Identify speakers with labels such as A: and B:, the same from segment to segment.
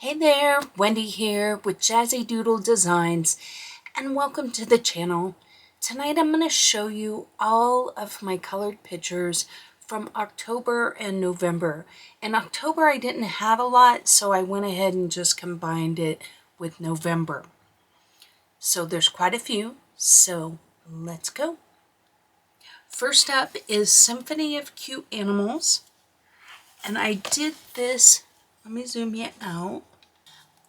A: Hey there, Wendy here with Jazzydoodledesigns, and welcome to the channel. Tonight I'm going to show you all of my colored pictures from October and November. In October I didn't have a lot, so I went ahead and just combined it with November. So there's quite a few, so let's go. First up is Symphony of Cute Animals, and I did this, let me zoom you out.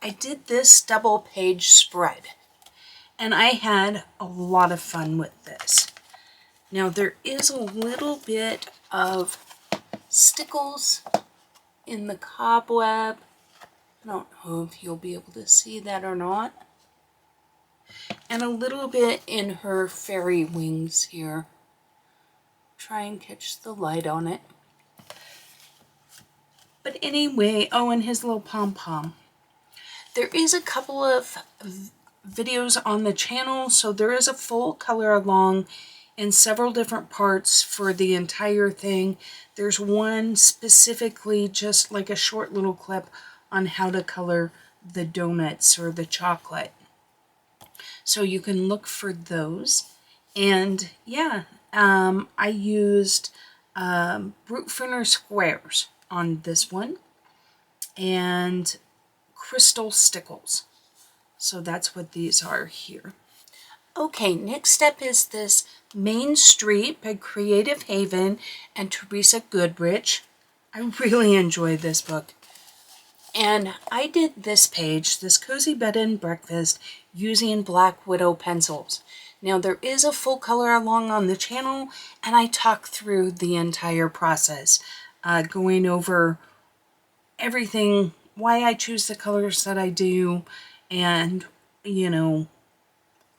A: I did this double page spread, and I had a lot of fun with this. Now there is a little bit of stickles in the cobweb. I don't know if you'll be able to see that or not. And a little bit in her fairy wings here. Try and catch the light on it. But anyway, oh, and his little pom-pom. There is a couple of videos on the channel, so there is a full color along in several different parts for the entire thing. There's one specifically just like a short little clip on how to color the donuts or the chocolate. So you can look for those. And yeah, I used brute Fruner squares on this one and crystal stickles. So that's what these are here. Okay, next step is this Main Street by Creative Haven and Teresa Goodrich. I really enjoyed this book. And I did this page, this Cozy Bed and Breakfast, using Black Widow pencils. Now there is a full color along on the channel, and I talk through the entire process, going over everything, why I choose the colors that I do, and, you know,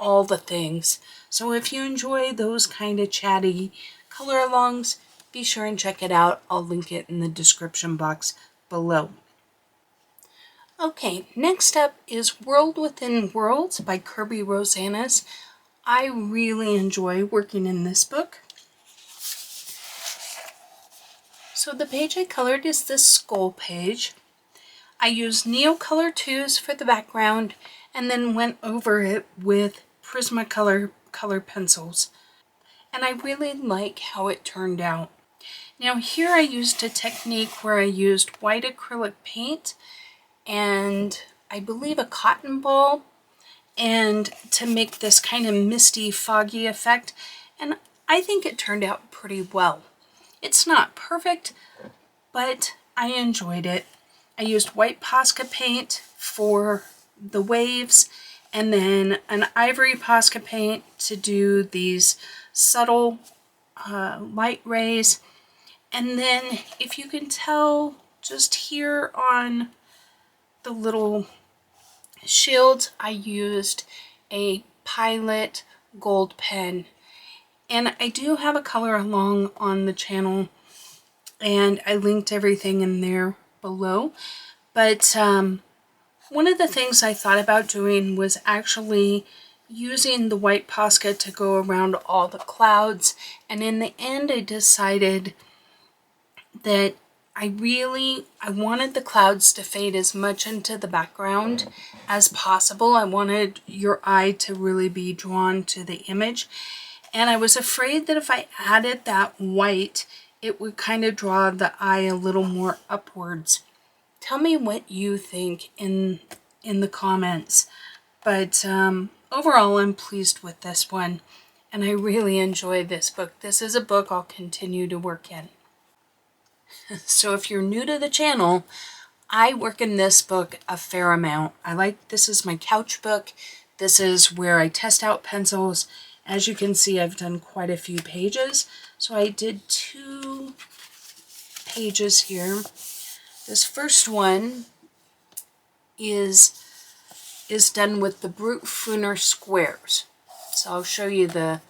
A: all the things. So if you enjoy those kind of chatty color alongs, be sure and check it out. I'll link it in the description box below. Okay, next up is World Within Worlds by Kirby Rosanas. I really enjoy working in this book. So the page I colored is this skull page. I used Neocolor 2s for the background and then went over it with Prismacolor color pencils. And I really like how it turned out. Now here I used a technique where I used white acrylic paint and I believe a cotton ball, and to make this kind of misty, foggy effect, and I think it turned out pretty well. It's not perfect, but I enjoyed it. I used white Posca paint for the waves, and then an ivory Posca paint to do these subtle light rays. And then, if you can tell, just here on the little shields, I used a Pilot gold pen. And I do have a color along on the channel, and I linked everything in there below. But one of the things I thought about doing was actually using the white Posca to go around all the clouds. And in the end, I decided that I wanted the clouds to fade as much into the background as possible. I wanted your eye to really be drawn to the image. And I was afraid that if I added that white, it would kind of draw the eye a little more upwards. Tell me what you think in the comments. But overall, I'm pleased with this one. And I really enjoy this book. This is a book I'll continue to work in. So if you're new to the channel, I work in this book a fair amount. This is my couch book. This is where I test out pencils. As you can see, I've done quite a few pages. So I did 2 pages here. This first one is done with the brute Fruner squares. So I'll show you the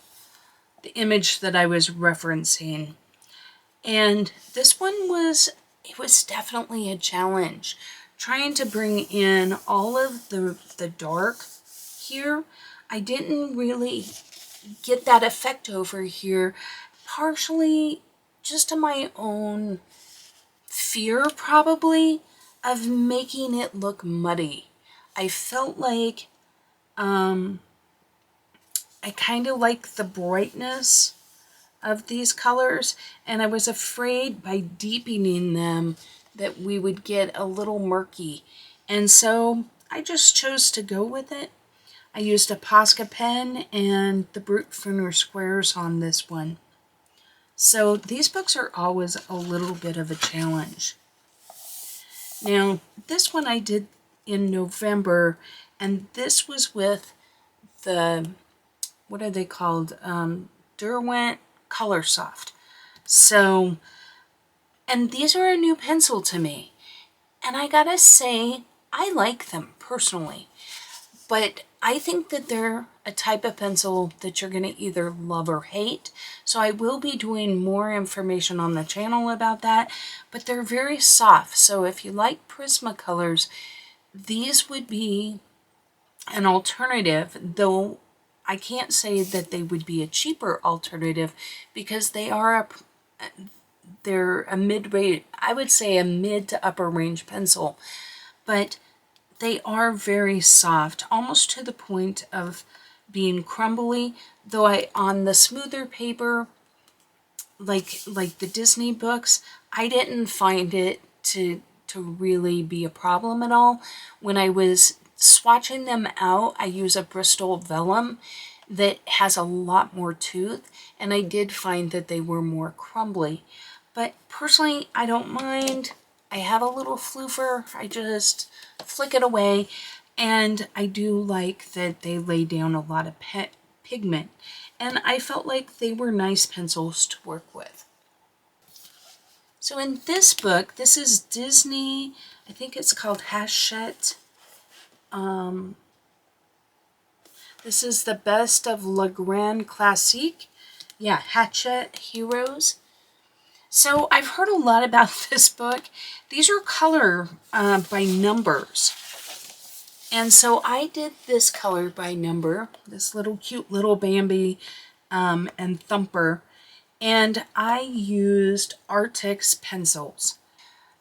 A: image that I was referencing. And this one was definitely a challenge. Trying to bring in all of the dark here. I didn't really get that effect over here, partially just to my own fear probably of making it look muddy. I felt like I kind of like the brightness of these colors, and I was afraid by deepening them that we would get a little murky. And so I just chose to go with it. I used a Posca pen and the Brute Pruner squares on this one. So these books are always a little bit of a challenge. Now, this one I did in November, and this was with the, what are they called? Derwent Color Soft. So, and these are a new pencil to me. And I gotta say, I like them personally. But I think that they're a type of pencil that you're gonna either love or hate. So I will be doing more information on the channel about that. But they're very soft. So if you like Prismacolors, these would be an alternative, though I can't say that they would be a cheaper alternative because they're a mid-range, I would say a mid to upper range pencil, but they are very soft, almost to the point of being crumbly, though on the smoother paper, like the Disney books, I didn't find it to really be a problem at all. When I was swatching them out, I use a Bristol vellum that has a lot more tooth, and I did find that they were more crumbly. But personally, I don't mind. I have a little floofer. I just flick it away, and I do like that they lay down a lot of pigment, and I felt like they were nice pencils to work with. So in this book, this is Disney, I think it's called Hatchet. This is the Best of Le Grand Classique. Yeah, Hatchet Heroes. So I've heard a lot about this book. These are color by numbers. And so I did this color by number, this little cute little Bambi and Thumper. And I used Arctic's pencils.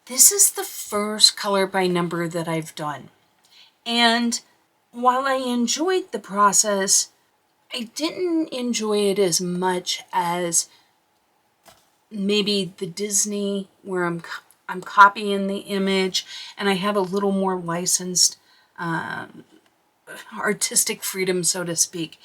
A: This is the first color by number that I've done. And while I enjoyed the process, I didn't enjoy it as much as maybe the Disney, where I'm copying the image and I have a little more licensed artistic freedom, so to speak.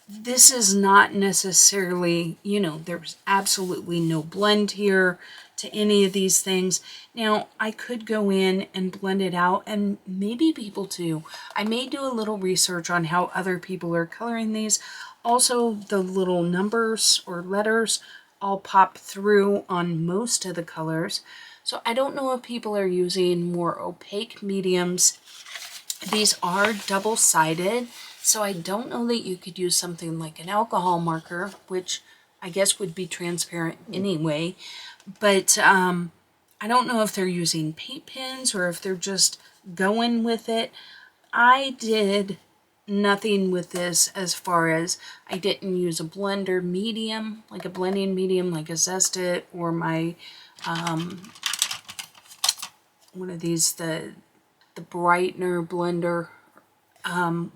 A: This is not necessarily, you know, there's absolutely no blend here to any of these things. Now, I could go in and blend it out, and maybe people do. I may do a little research on how other people are coloring these. Also, the little numbers or letters all pop through on most of the colors. So I don't know if people are using more opaque mediums. These are double-sided, so I don't know that you could use something like an alcohol marker, which I guess would be transparent anyway. But I don't know if they're using paint pens or if they're just going with it. I did nothing with this as far as I didn't use a blender medium, like a blending medium like a Zest-It, or my one of these, the brightener blender,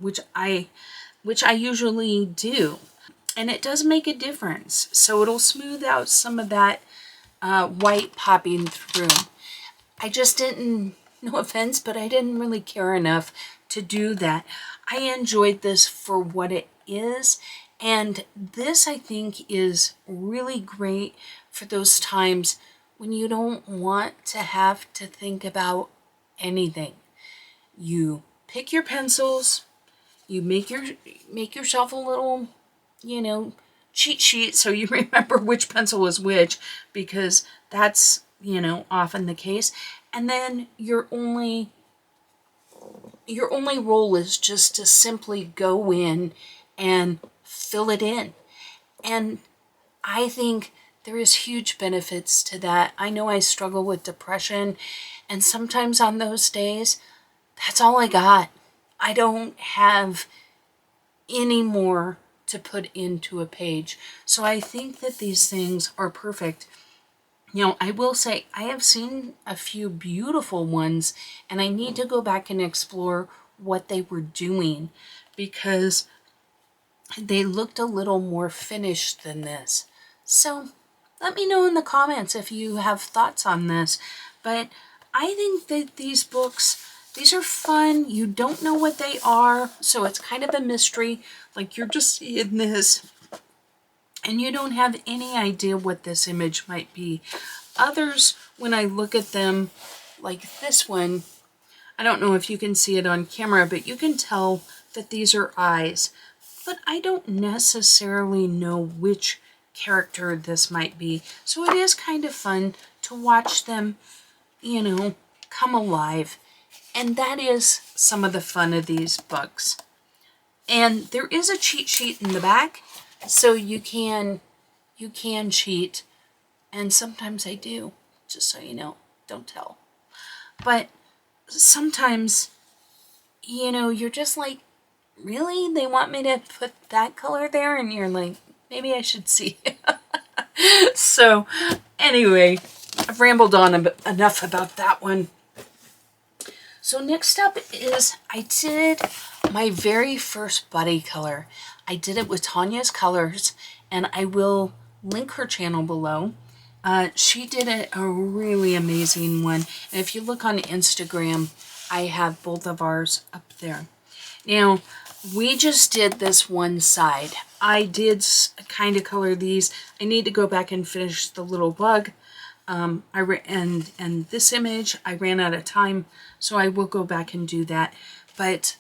A: which I usually do, and it does make a difference. So it'll smooth out some of that white popping through. I just didn't, no offense, but I didn't really care enough to do that. I enjoyed this for what it is, and this I think is really great for those times when you don't want to have to think about anything. You pick your pencils, you make yourself a little, you know, cheat sheet so you remember which pencil is which, because that's, you know, often the case. And then your only role is just to simply go in and fill it in. And I think there is huge benefits to that. I know I struggle with depression, and sometimes on those days, that's all I got. I don't have any more to put into a page. So I think that these things are perfect. You know, I will say I have seen a few beautiful ones, and I need to go back and explore what they were doing, because they looked a little more finished than this. So let me know in the comments if you have thoughts on this. But I think that these books, these are fun. You don't know what they are, so it's kind of a mystery. Like, you're just seeing this and you don't have any idea what this image might be. Others, when I look at them, like this one, I don't know if you can see it on camera, but you can tell that these are eyes. But I don't necessarily know which character this might be. So it is kind of fun to watch them, you know, come alive. And that is some of the fun of these books. And there is a cheat sheet in the back, so you can cheat. And sometimes I do, just so you know, don't tell. But sometimes, you know, you're just like, really? They want me to put that color there? And you're like, maybe I should see. So anyway, I've rambled on enough about that one. So next up is, I did my very first buddy color. I did it with Tanya's Colors, and I will link her channel below. She did a really amazing one. And if you look on Instagram, I have both of ours up there. Now, we just did this one side. I did kind of color these. I need to go back and finish the little bug. And this image, I ran out of time, so I will go back and do that. But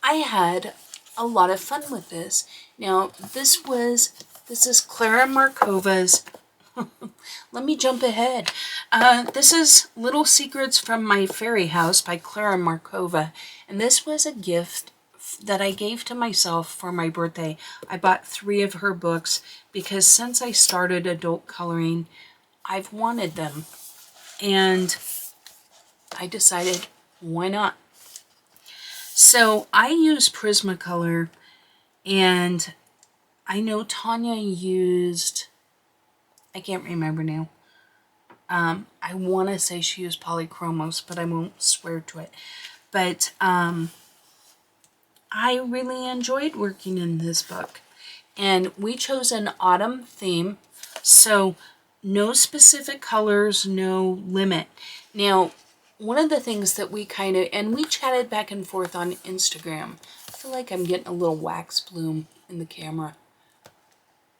A: I had a lot of fun with this. Now, this is Clara Markova's. Let me jump ahead. This is Little Secrets from My Fairy House by Clara Markova. And this was a gift that I gave to myself for my birthday. I bought 3 of her books because since I started adult coloring, I've wanted them. And I decided, why not? So I use Prismacolor, and I know Tanya used, I can't remember now. I want to say she used Polychromos, but I won't swear to it. But I really enjoyed working in this book. And we chose an autumn theme, so no specific colors, no limit. Now, one of the things that we kind of, and we chatted back and forth on Instagram. I feel like I'm getting a little wax bloom in the camera.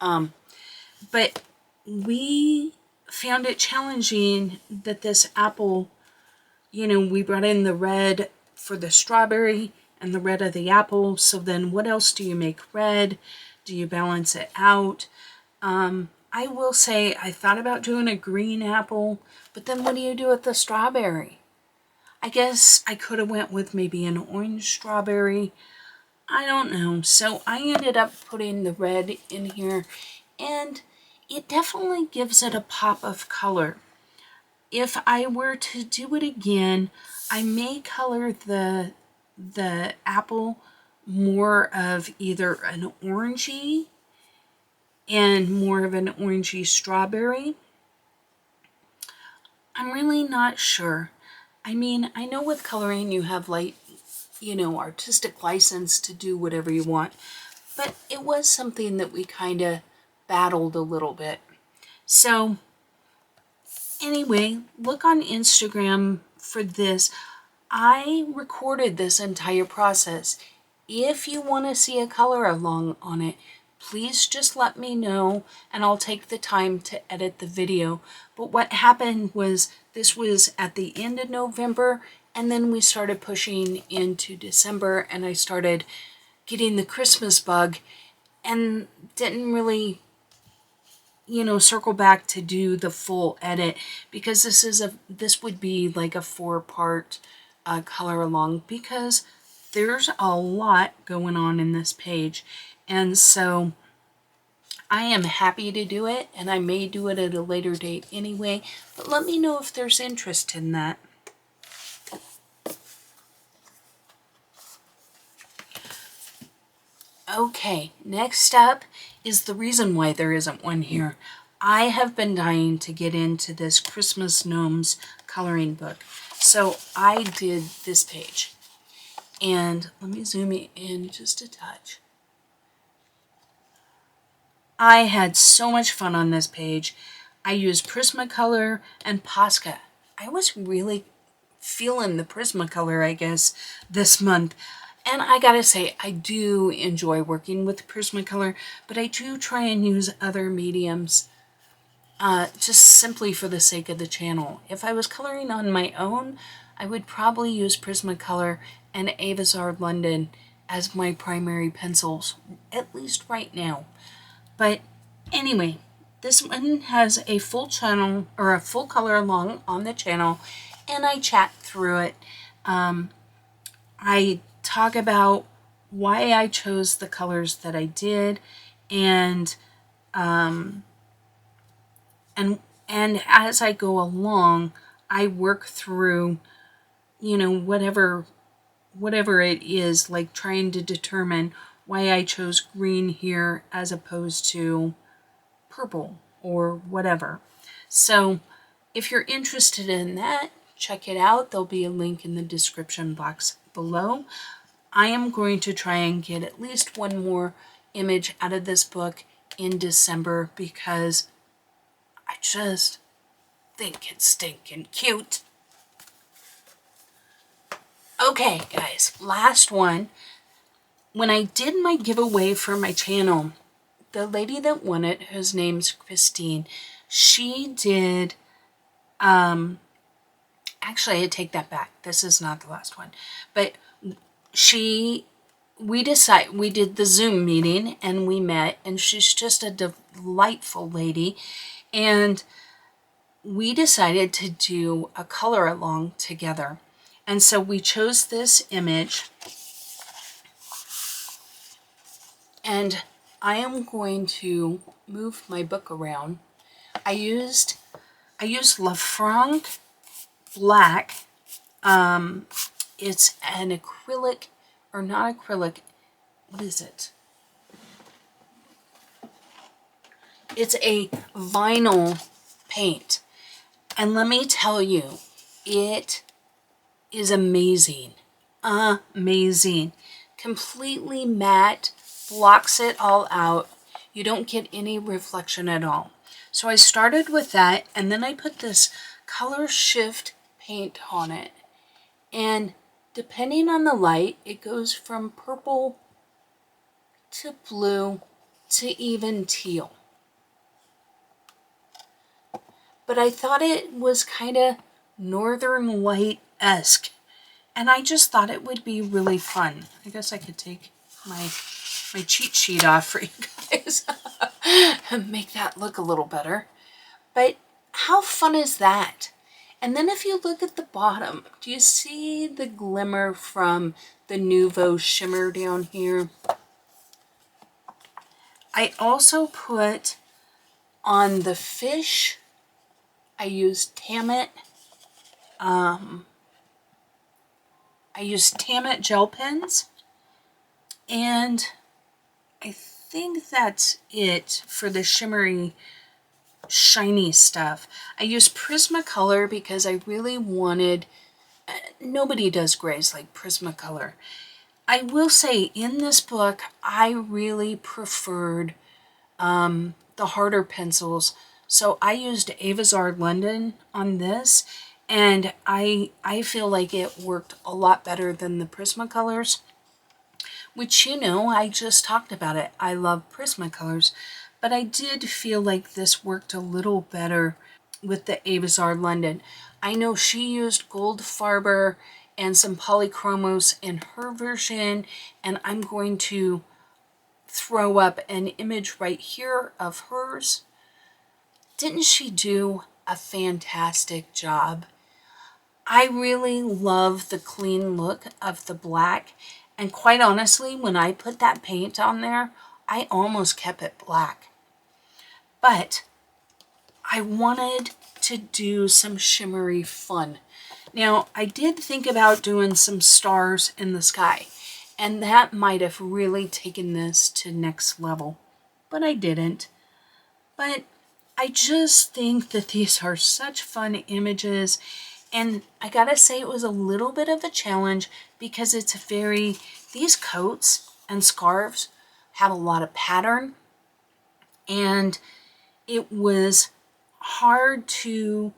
A: But we found it challenging that this apple, you know, we brought in the red for the strawberry and the red of the apple. So then what else do you make red? Do you balance it out? I will say I thought about doing a green apple, but then what do you do with the strawberry? I guess I could have went with maybe an orange strawberry. I don't know. So I ended up putting the red in here, and it definitely gives it a pop of color. If I were to do it again, I may color the apple more of either an orangey and more of an orangey strawberry. I'm really not sure. I mean, I know with coloring you have, like, you know, artistic license to do whatever you want, but it was something that we kind of battled a little bit. So anyway, look on Instagram for this. I recorded this entire process. If you want to see a color along on it, please just let me know and I'll take the time to edit the video. But what happened was this was at the end of November, and then we started pushing into December, and I started getting the Christmas bug and didn't really, you know, circle back to do the full edit, because this would be like a 4-part color along, because there's a lot going on in this page. And so I am happy to do it, and I may do it at a later date anyway, but let me know if there's interest in that. Okay, next up is the reason why there isn't one here. I have been dying to get into this Christmas Gnomes coloring book. So I did this page. And let me zoom in just a touch. I had so much fun on this page. I used Prismacolor and Posca. I was really feeling the Prismacolor, I guess, this month. And I gotta say, I do enjoy working with Prismacolor, but I do try and use other mediums just simply for the sake of the channel. If I was coloring on my own, I would probably use Prismacolor and Avazard London as my primary pencils, at least right now. But anyway, this one has a full channel, or a full color along on the channel, and I chat through it. I talk about why I chose the colors that I did, and as I go along, I work through, you know, whatever it is, like trying to determine why I chose green here as opposed to purple or whatever. So if you're interested in that, check it out. There'll be a link in the description box below. I am going to try and get at least one more image out of this book in December because I just think it's stinking cute. Okay, guys, last one. When I did my giveaway for my channel, the lady that won it, whose name's Christine, she did, actually, I take that back. This is not the last one. But we did the Zoom meeting and we met, and she's just a delightful lady. And we decided to do a color along together. And so we chose this image, and I am going to move my book around. I used Lafranc Black. It's an acrylic, or not acrylic, what is it? It's a vinyl paint. And let me tell you, it is amazing. Amazing. Completely matte, blocks it all out. You don't get any reflection at all. So I started with that, and then I put this color shift paint on it. And depending on the light, it goes from purple to blue to even teal. But I thought it was kind of Northern Light-esque, and I just thought it would be really fun. I guess I could take my cheat sheet off for you guys and make that look a little better. But how fun is that? And then if you look at the bottom, do you see the glimmer from the Nouveau shimmer down here? I also put on the fish, I used Tammet. I used Tammet gel pens, and I think that's it for the shimmery, shiny stuff. I used Prismacolor because I really wanted, nobody does grays like Prismacolor. I will say in this book, I really preferred the harder pencils. So I used Avazard London on this, and I feel like it worked a lot better than the Prismacolors, which, you know, I just talked about it. I love Prismacolors, but I did feel like this worked a little better with the Avazard London. I know she used Goldfarber and some polychromos in her version, and I'm going to throw up an image right here of hers. Didn't she do a fantastic job? I really love the clean look of the black, and quite honestly, when I put that paint on there, I almost kept it black. But I wanted to do some shimmery fun. Now, I did think about doing some stars in the sky, and that might have really taken this to next level, but I didn't. But I just think that these are such fun images, and I gotta say it was a little bit of a challenge because it's these coats and scarves have a lot of pattern, and it was hard to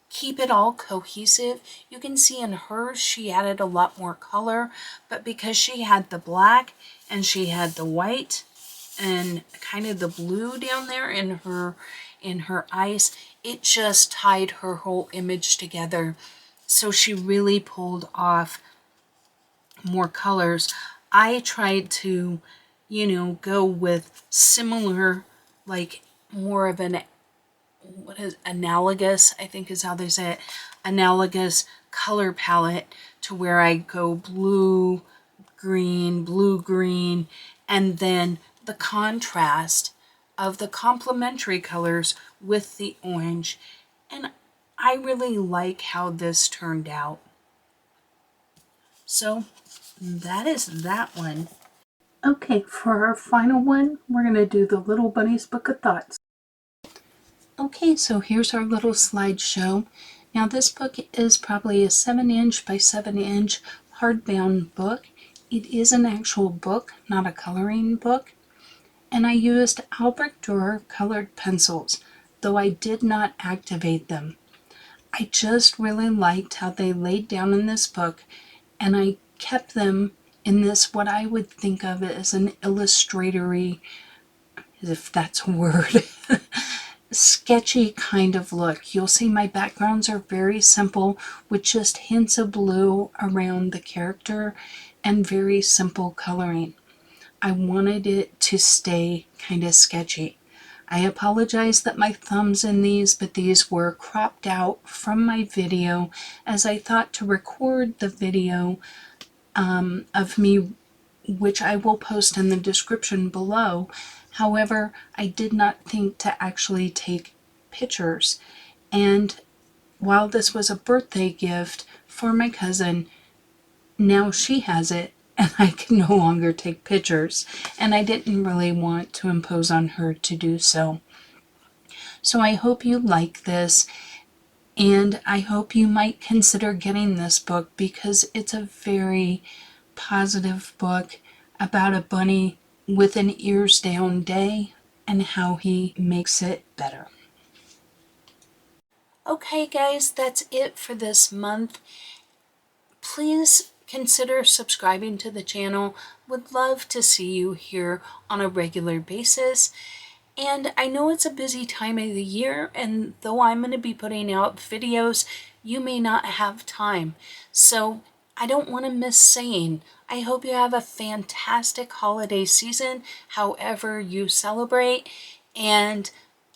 A: keep it all cohesive. You can see in hers she added a lot more color, but because she had the black and she had the white and kind of the blue down there in her eyes, it just tied her whole image together. So she really pulled off more colors. I tried to, go with similar, like more of an, analogous, I think is how they say it, analogous color palette, to where I go blue, green, and then the contrast of the complementary colors with the orange. And I really like how this turned out. So that is that one. Okay, for our final one, we're going to do the Little Bunny's Book of Thoughts. Okay, so here's our little slideshow. Now this book is probably a 7-inch by 7-inch hardbound book. It is an actual book, not a coloring book. And I used Albrecht Dürer colored pencils, though I did not activate them. I just really liked how they laid down in this book, and I kept them in this, what I would think of as an illustratory, if that's a word, sketchy kind of look. You'll see my backgrounds are very simple with just hints of blue around the character and very simple coloring. I wanted it to stay kind of sketchy. I apologize that my thumb's in these, but these were cropped out from my video as I thought to record the video of me, which I will post in the description below. However, I did not think to actually take pictures. And while this was a birthday gift for my cousin, now she has it and I can no longer take pictures. And I didn't really want to impose on her to do so. So I hope you like this, and I hope you might consider getting this book because it's a very positive book about a bunny with an ears down day and how he makes it better. Okay guys, that's it for this month. Please consider subscribing to the channel. Would love to see you here on a regular basis. And I know it's a busy time of the year, and though I'm going to be putting out videos, you may not have time. So I don't want to miss saying, I hope you have a fantastic holiday season, however you celebrate, and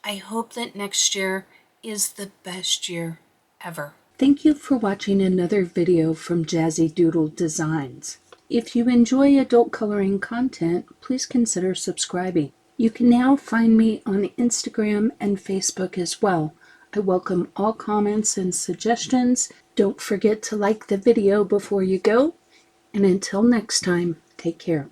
A: I hope that next year is the best year ever. Thank you for watching another video from Jazzydoodledesigns. If you enjoy adult coloring content, please consider subscribing. You can now find me on Instagram and Facebook as well. I welcome all comments and suggestions. Don't forget to like the video before you go. And until next time, take care.